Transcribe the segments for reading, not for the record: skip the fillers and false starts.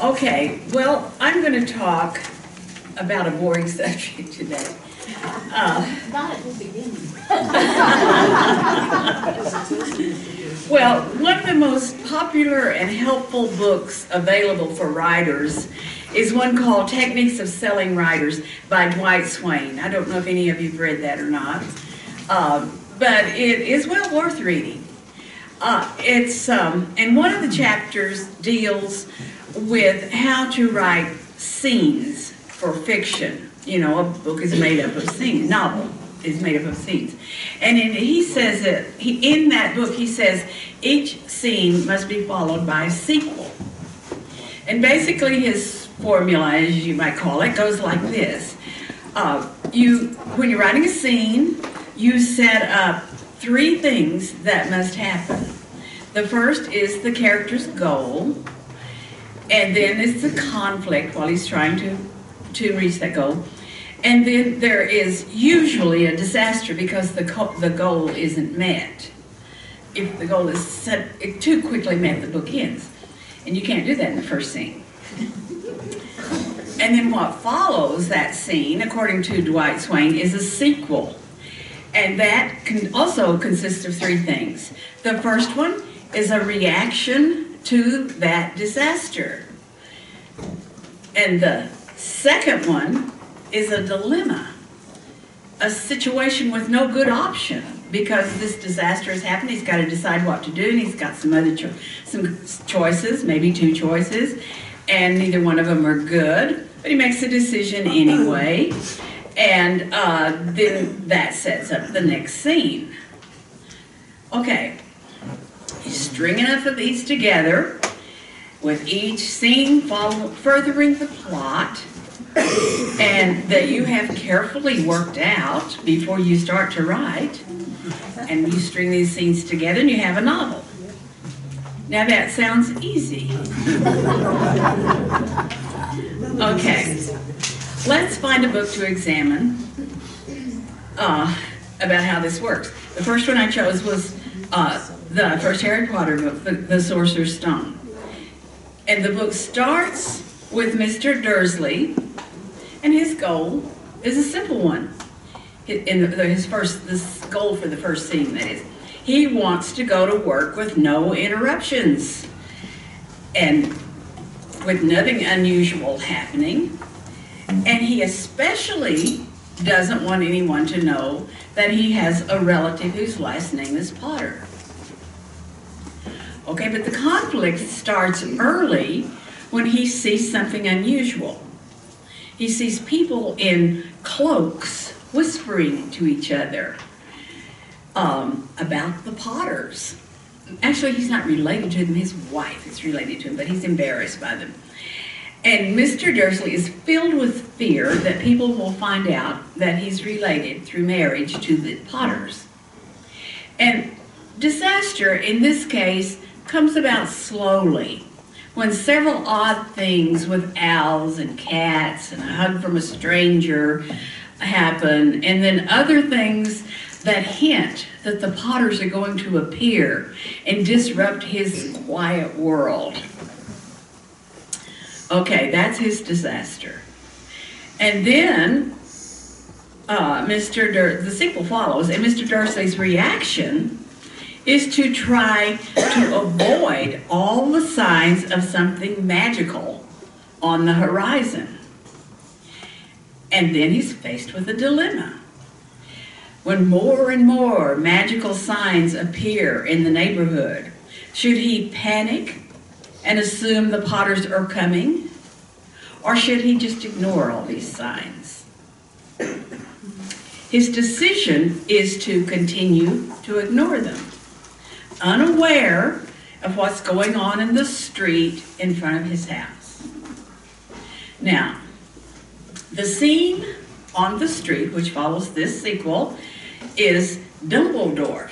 Okay, well, I'm going to talk about a boring subject today. Not at the beginning. Well, one of the most popular and helpful books available for writers is one called Techniques of Selling Writers by Dwight Swain. I don't know if any of you have read that or not, but it is well worth reading. And one of the chapters deals with how to write scenes for fiction. You know, a book is made up of scenes, novel is made up of scenes. And he says that, in that book, he says each scene must be followed by a sequel. And basically his formula, as you might call it, goes like this. When you're writing a scene, you set up three things that must happen. The first is the character's goal, and then it's the conflict while he's trying to reach that goal. And then there is usually a disaster because the goal isn't met. If the goal is too quickly met, the book ends. And you can't do that in the first scene. And then what follows that scene, according to Dwight Swain, is a sequel. And that can also consist of three things. The first one is a reaction to that disaster. And the second one is a dilemma, a situation with no good option because this disaster has happened. He's got to decide what to do, and he's got some other some choices, maybe two choices, and neither one of them are good, but he makes a decision anyway, and then that sets up the next scene. Okay, you string enough of these together, with each scene furthering the plot, and that you have carefully worked out before you start to write, and you string these scenes together and you have a novel. Now that sounds easy. Okay, let's find a book to examine about how this works. The first one I chose was the first Harry Potter book, The Sorcerer's Stone. And the book starts with Mr. Dursley, and his goal is a simple one. This goal for the first scene, that is, he wants to go to work with no interruptions and with nothing unusual happening. And he especially doesn't want anyone to know that he has a relative whose last name is Potter. Okay, but the conflict starts early when he sees something unusual. He sees people in cloaks whispering to each other about the Potters. Actually, he's not related to them. His wife is related to him, but he's embarrassed by them. And Mr. Dursley is filled with fear that people will find out that he's related through marriage to the Potters. And disaster, in this case, comes about slowly, when several odd things with owls and cats and a hug from a stranger happen, and then other things that hint that the Potters are going to appear and disrupt his quiet world. Okay, that's his disaster. And then the sequel follows, and Mr. Dursley's reaction is to try to avoid all the signs of something magical on the horizon. And then he's faced with a dilemma. When more and more magical signs appear in the neighborhood, should he panic and assume the Potters are coming? Or should he just ignore all these signs? His decision is to continue to ignore them, unaware of what's going on in the street in front of his house. Now, the scene on the street, which follows this sequel, is Dumbledore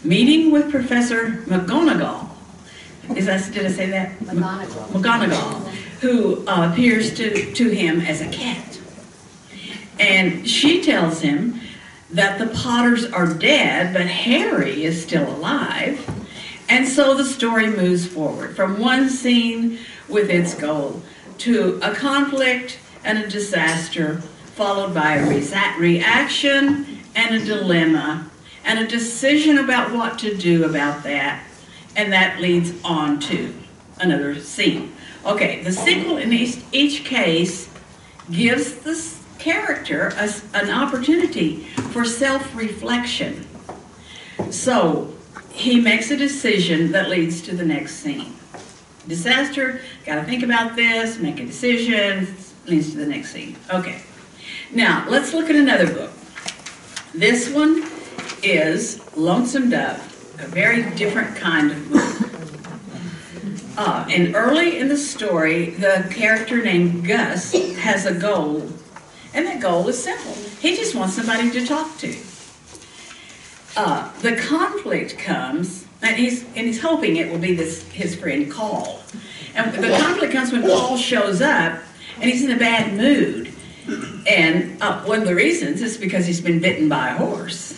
meeting with Professor McGonagall. Did I say that? McGonagall, who appears to him as a cat. And she tells him that the Potters are dead, but Harry is still alive, And so the story moves forward from one scene with its goal to a conflict and a disaster, followed by a reaction and a dilemma and a decision about what to do about that, and that leads on to another scene. Okay, the sequel in each case gives the character an opportunity for self-reflection. So he makes a decision that leads to the next scene. Disaster, gotta think about this, make a decision, leads to the next scene. Okay, now let's look at another book. This one is Lonesome Dove, a very different kind of book. And early in the story, the character named Gus has a goal, and that goal is simple. He just wants somebody to talk to. The conflict comes, and he's hoping it will be his friend Carl. And the conflict comes when Carl shows up, and he's in a bad mood. And one of the reasons is because he's been bitten by a horse.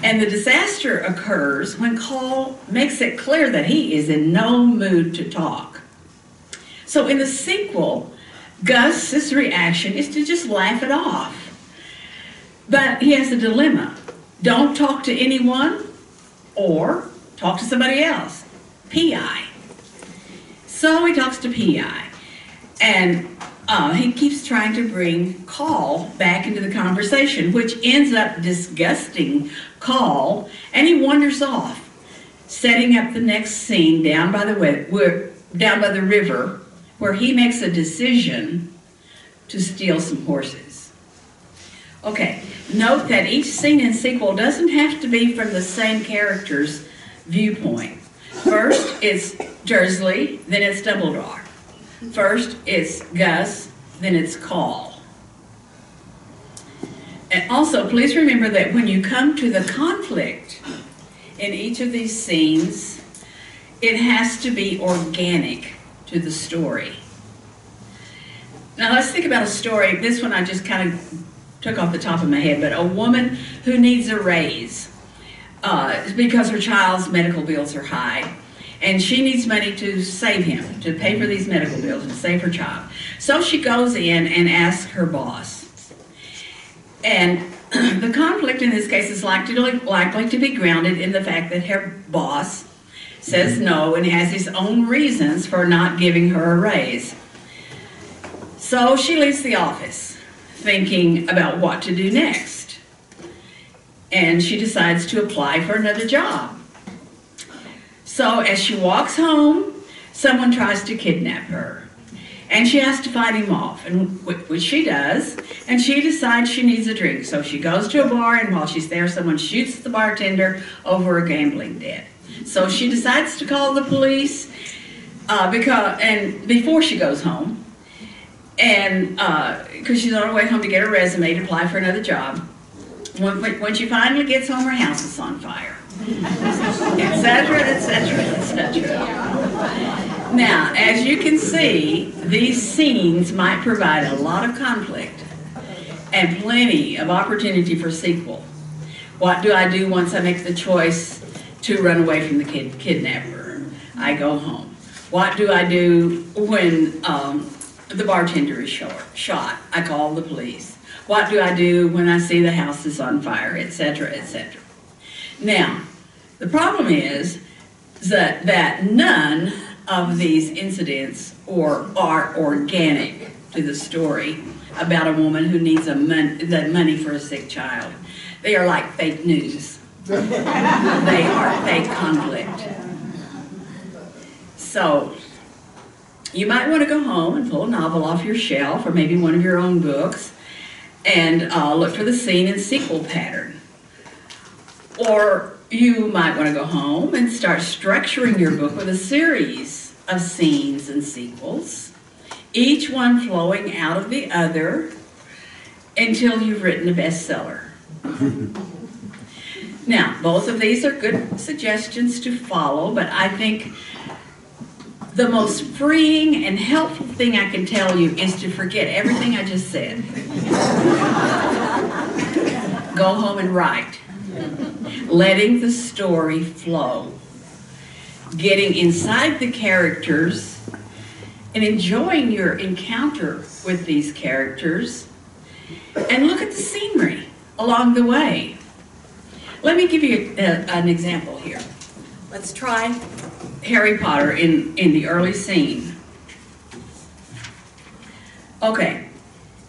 And the disaster occurs when Carl makes it clear that he is in no mood to talk. So in the sequel, Gus's reaction is to just laugh it off. But he has a dilemma. Don't talk to anyone or talk to somebody else. P.I. So he talks to P.I. And he keeps trying to bring Carl back into the conversation, which ends up disgusting Carl, and he wanders off, setting up the next scene down by the river, where he makes a decision to steal some horses. Okay, note that each scene in sequel doesn't have to be from the same character's viewpoint. First, it's Dursley, then it's Dumbledore. First, it's Gus, then it's Carl. And also, please remember that when you come to the conflict in each of these scenes, it has to be organic to the story. Now, let's think about a story. This one I just kind of took off the top of my head, but a woman who needs a raise because her child's medical bills are high. And she needs money to save him, to pay for these medical bills and save her child. So she goes in and asks her boss. And the conflict in this case is likely to be grounded in the fact that her boss says no and has his own reasons for not giving her a raise. So she leaves the office thinking about what to do next. And she decides to apply for another job. So as she walks home, someone tries to kidnap her. And she has to fight him off, and which she does. And she decides she needs a drink. So she goes to a bar, and while she's there, someone shoots the bartender over a gambling debt. So she decides to call the police before she goes home. And because she's on her way home to get her resume to apply for another job. When she finally gets home, her house is on fire. Etc., etc., etc. Now, as you can see, these scenes might provide a lot of conflict and plenty of opportunity for sequel. What do I do once I make the choice to run away from the kidnapper? I go home. What do I do when the bartender is shot? I call the police. What do I do when I see the house is on fire, etc., etc.? Now, the problem is that none of these incidents are organic to the story about a woman who needs the money for a sick child. They are like fake news. They are fake conflict. So, you might want to go home and pull a novel off your shelf, or maybe one of your own books, and look for the scene and sequel pattern. Or you might want to go home and start structuring your book with a series of scenes and sequels, each one flowing out of the other until you've written a bestseller. Now, both of these are good suggestions to follow, but I think the most freeing and helpful thing I can tell you is to forget everything I just said. Go home and write, letting the story flow. getting inside the characters and enjoying your encounter with these characters, and look at the scenery along the way. Let me give you an example here. Let's try Harry Potter in the early scene. Okay,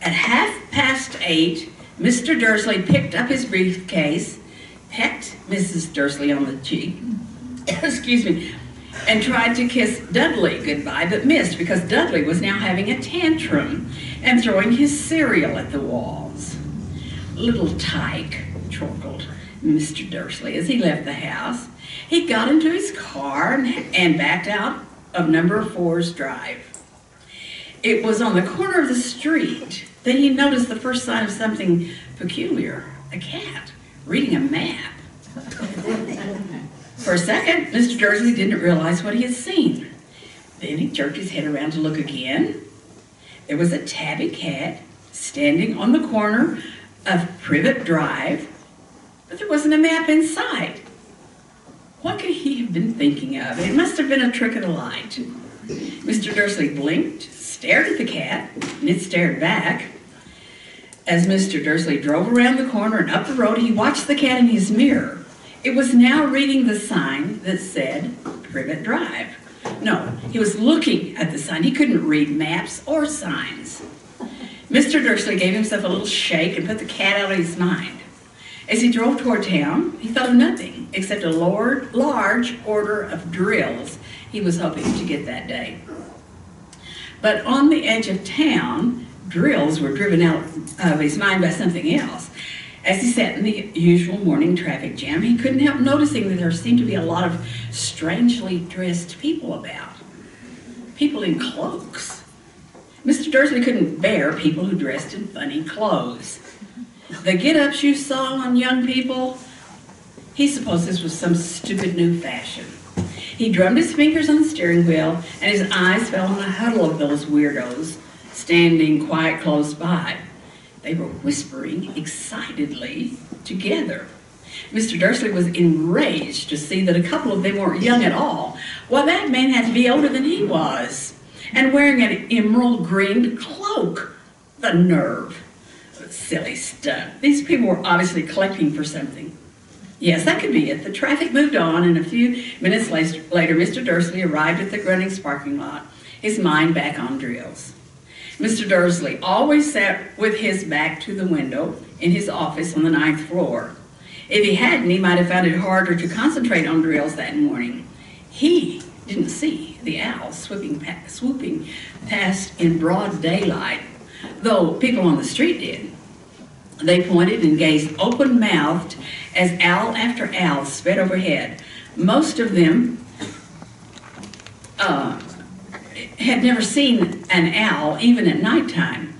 at 8:30, Mr. Dursley picked up his briefcase, pecked Mrs. Dursley on the cheek, excuse me, and tried to kiss Dudley goodbye, but missed because Dudley was now having a tantrum and throwing his cereal at the walls. Little tyke, chortled Mr. Dursley as he left the house. He got into his car and backed out of number 4's drive. It was on the corner of the street that he noticed the first sign of something peculiar, a cat reading a map. For a second, Mr. Dursley didn't realize what he had seen. Then he jerked his head around to look again. There was a tabby cat standing on the corner of Privet Drive, but there wasn't a map in sight. What could he have been thinking of? It must have been a trick of the light. Mr. Dursley blinked, stared at the cat, and it stared back. As Mr. Dursley drove around the corner and up the road, he watched the cat in his mirror. It was now reading the sign that said Privet Drive. No, he was looking at the sign. He couldn't read maps or signs. Mr. Dursley gave himself a little shake and put the cat out of his mind. As he drove toward town, he thought of nothing except a large order of drills he was hoping to get that day. But on the edge of town, drills were driven out of his mind by something else. As he sat in the usual morning traffic jam, he couldn't help noticing that there seemed to be a lot of strangely dressed people about. People in cloaks. Mr. Dursley couldn't bear people who dressed in funny clothes. The get-ups you saw on young people, he supposed this was some stupid new fashion. He drummed his fingers on the steering wheel, and his eyes fell on a huddle of those weirdos standing quite close by. They were whispering excitedly together. Mr. Dursley was enraged to see that a couple of them weren't young at all. Why, that man had to be older than he was, and wearing an emerald green cloak. The nerve. Silly stuff. These people were obviously collecting for something. Yes, that could be it. The traffic moved on, and a few minutes later, Mr. Dursley arrived at the Grunnings parking lot, his mind back on drills. Mr. Dursley always sat with his back to the window in his office on the 9th floor. If he hadn't, he might have found it harder to concentrate on drills that morning. He didn't see the owls swooping past in broad daylight, though people on the street did. They pointed and gazed open-mouthed as owl after owl sped overhead. Most of them had never seen an owl, even at nighttime.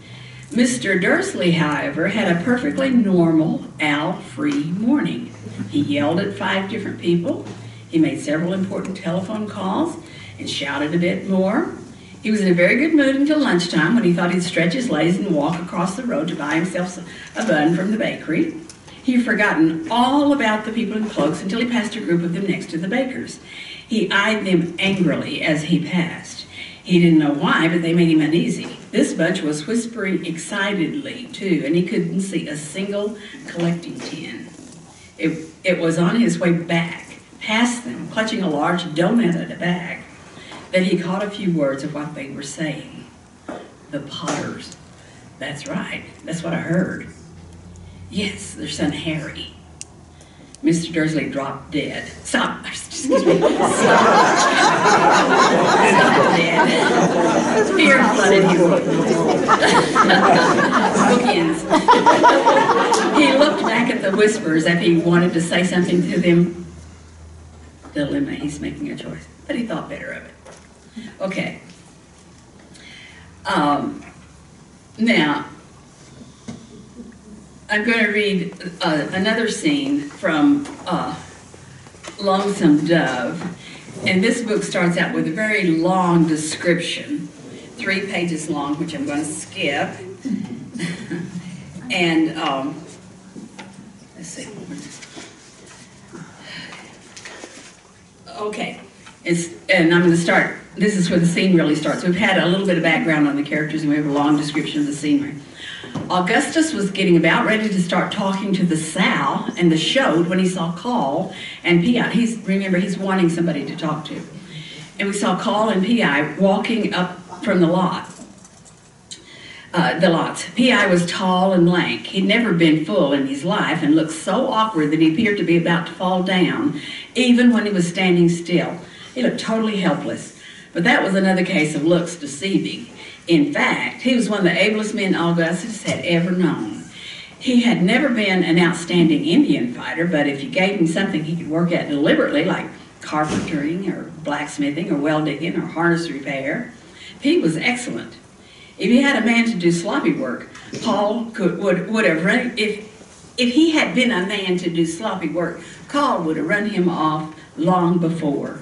Mr. Dursley, however, had a perfectly normal owl-free morning. He yelled at 5 different people. He made several important telephone calls and shouted a bit more. He was in a very good mood until lunchtime, when he thought he'd stretch his legs and walk across the road to buy himself a bun from the bakery. He'd forgotten all about the people in cloaks until he passed a group of them next to the baker's. He eyed them angrily as he passed. He didn't know why, but they made him uneasy. This bunch was whispering excitedly, too, and he couldn't see a single collecting tin. It was on his way back, past them, clutching a large donut in a bag, that he caught a few words of what they were saying. The Potters. That's right. That's what I heard. Yes, their son Harry. Mr. Dursley dropped dead. Stop. Excuse me. Stop. Stop dead. Fear flooded him. Bookends. He looked back at the whispers as if he wanted to say something to them. Dilemma, he's making a choice. But he thought better of it. Okay. Now, I'm going to read another scene from Lonesome Dove. And this book starts out with a very long description, 3 pages long, which I'm going to skip. And let's see. Okay. And I'm going to start, this is where the scene really starts. We've had a little bit of background on the characters and we have a long description of the scenery. Augustus was getting about ready to start talking to the sow and the shoat when he saw Call and P.I. Remember, he's wanting somebody to talk to. And we saw Call and P.I. walking up from the lots. P.I. was tall and lank. He'd never been full in his life and looked so awkward that he appeared to be about to fall down, even when he was standing still. He looked totally helpless. But that was another case of looks deceiving. In fact, he was one of the ablest men Augustus had ever known. He had never been an outstanding Indian fighter, but if you gave him something he could work at deliberately, like carpentering or blacksmithing or well-digging or harness repair, he was excellent. If he had a man to do sloppy work, Paul would have run, if he had been a man to do sloppy work, Paul would have run him off long before.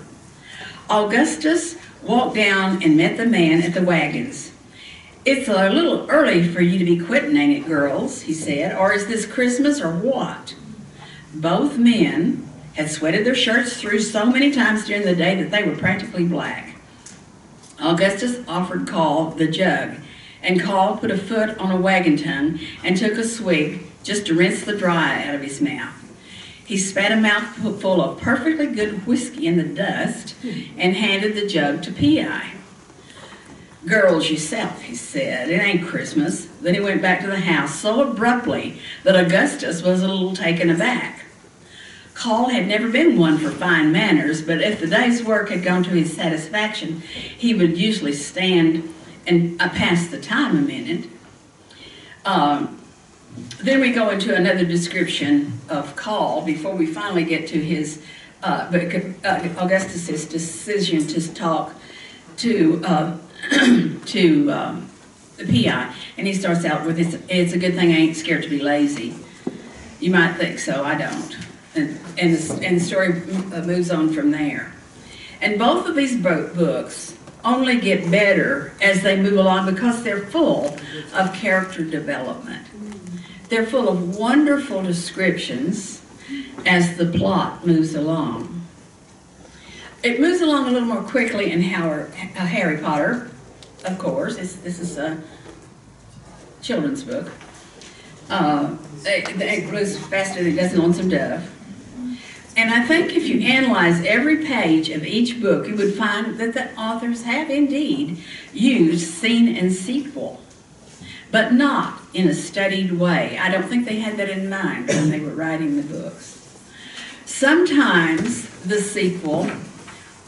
Augustus walked down and met the man at the wagons. "It's a little early for you to be quitting, ain't it, girls?" he said. "Or is this Christmas or what?" Both men had sweated their shirts through so many times during the day that they were practically black. Augustus offered Call the jug, and Call put a foot on a wagon tongue and took a swig just to rinse the dry out of his mouth. He spat a mouthful of perfectly good whiskey in the dust and handed the jug to P.I. "Girls yourself," he said. "It ain't Christmas." Then he went back to the house so abruptly that Augustus was a little taken aback. Call had never been one for fine manners, but if the day's work had gone to his satisfaction, he would usually stand and pass the time a minute. Then we go into another description of Call before we finally get to his Augustus's decision to talk to the P.I. And he starts out with, "It's a good thing I ain't scared to be lazy." You might think so, I don't. And the story moves on from there. And both of these books only get better as they move along because they're full of character development. They're full of wonderful descriptions as the plot moves along. It moves along a little more quickly in Harry Potter, of course. This is a children's book. It moves faster than it does in Lonesome Dove. And I think if you analyze every page of each book, you would find that the authors have indeed used scene and sequel, but not in a studied way. I don't think they had that in mind when they were writing the books. Sometimes the sequel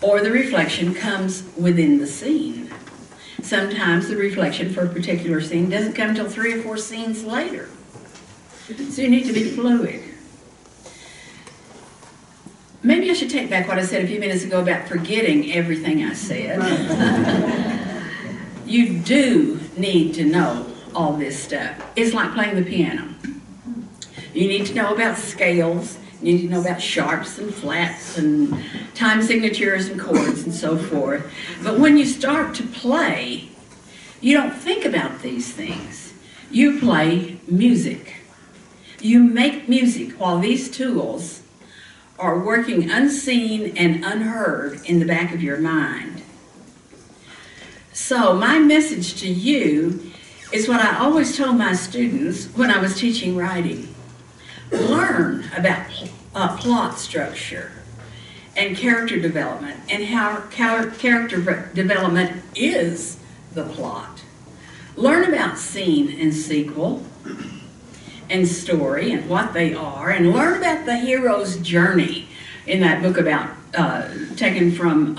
or the reflection comes within the scene. Sometimes the reflection for a particular scene doesn't come until 3 or 4 scenes later. So you need to be fluid. Maybe I should take back what I said a few minutes ago about forgetting everything I said. You do need to know all this stuff. It's like playing the piano. You need to know about scales. You need to know about sharps and flats and time signatures and chords and so forth. But when you start to play, you don't think about these things. You play music. You make music while these tools are working unseen and unheard in the back of your mind. So my message to you is what I always told my students when I was teaching writing. Learn about plot structure and character development and how character development is the plot. Learn about scene and sequel and story and what they are, and learn about the hero's journey in that book about taken from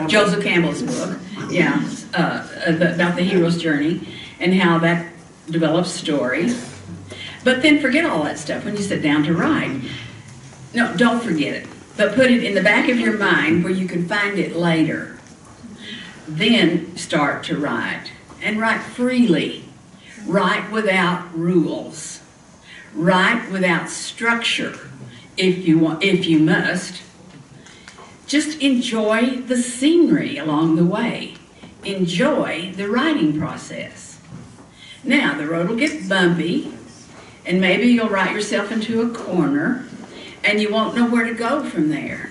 Joseph Campbell's book, yeah, about the hero's journey and how that develops story. But then forget all that stuff when you sit down to write. No, don't forget it, but put it in the back of your mind where you can find it later. Then start to write. And write freely. Write without rules. Write without structure, if you must. Just enjoy the scenery along the way. Enjoy the writing process. Now, the road will get bumpy, and maybe you'll write yourself into a corner, and you won't know where to go from there.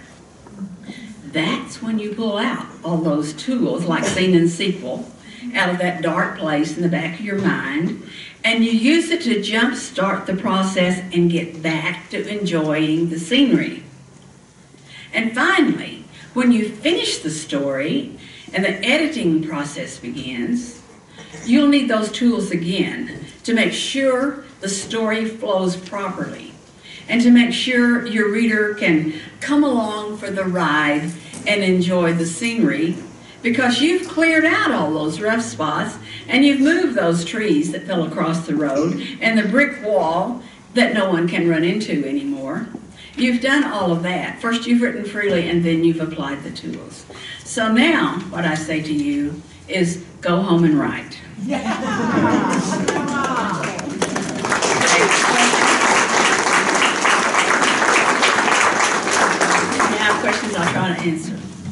That's when you pull out all those tools like scene and sequel out of that dark place in the back of your mind, and you use it to jumpstart the process and get back to enjoying the scenery. And finally, when you finish the story and the editing process begins, you'll need those tools again to make sure the story flows properly and to make sure your reader can come along for the ride and enjoy the scenery, because you've cleared out all those rough spots and you've moved those trees that fell across the road and the brick wall that no one can run into anymore. You've done all of that. First you've written freely and then you've applied the tools. So now what I say to you is go home and write. If you have questions, I'll try to answer.